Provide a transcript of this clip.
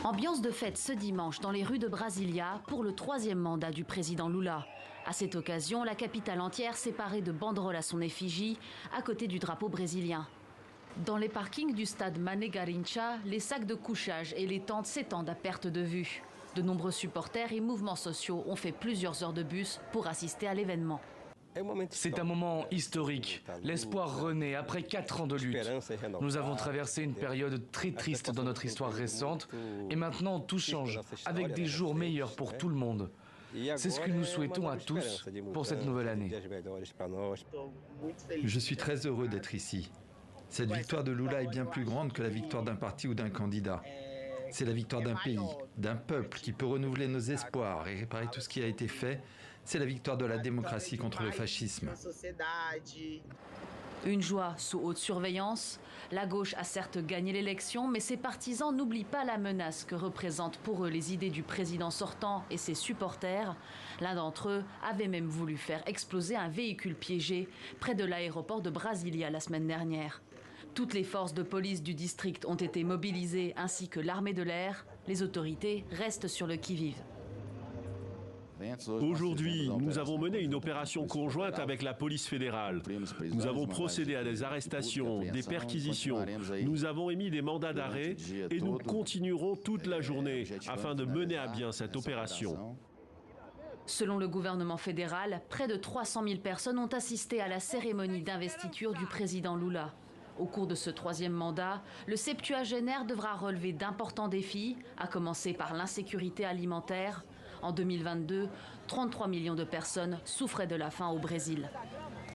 Ambiance de fête ce dimanche dans les rues de Brasilia pour le 3e mandat du président Lula. À cette occasion, la capitale entière s'est parée de banderoles à son effigie, à côté du drapeau brésilien. Dans les parkings du stade Mané Garrincha, les sacs de couchage et les tentes s'étendent à perte de vue. De nombreux supporters et mouvements sociaux ont fait plusieurs heures de bus pour assister à l'événement. C'est un moment historique. L'espoir renaît après 4 ans de lutte. Nous avons traversé une période très triste dans notre histoire récente et maintenant tout change avec des jours meilleurs pour tout le monde. C'est ce que nous souhaitons à tous pour cette nouvelle année. Je suis très heureux d'être ici. Cette victoire de Lula est bien plus grande que la victoire d'un parti ou d'un candidat. C'est la victoire d'un pays, d'un peuple qui peut renouveler nos espoirs et réparer tout ce qui a été fait. C'est la victoire de la démocratie contre le fascisme. Une joie sous haute surveillance. La gauche a certes gagné l'élection, mais ses partisans n'oublient pas la menace que représentent pour eux les idées du président sortant et ses supporters. L'un d'entre eux avait même voulu faire exploser un véhicule piégé près de l'aéroport de Brasilia la semaine dernière. Toutes les forces de police du district ont été mobilisées, ainsi que l'armée de l'air. Les autorités restent sur le qui-vive. Aujourd'hui, nous avons mené une opération conjointe avec la police fédérale. Nous avons procédé à des arrestations, des perquisitions. Nous avons émis des mandats d'arrêt et nous continuerons toute la journée afin de mener à bien cette opération. Selon le gouvernement fédéral, près de 300 000 personnes ont assisté à la cérémonie d'investiture du président Lula. Au cours de ce 3e mandat, le septuagénaire devra relever d'importants défis, à commencer par l'insécurité alimentaire. En 2022, 33 millions de personnes souffraient de la faim au Brésil.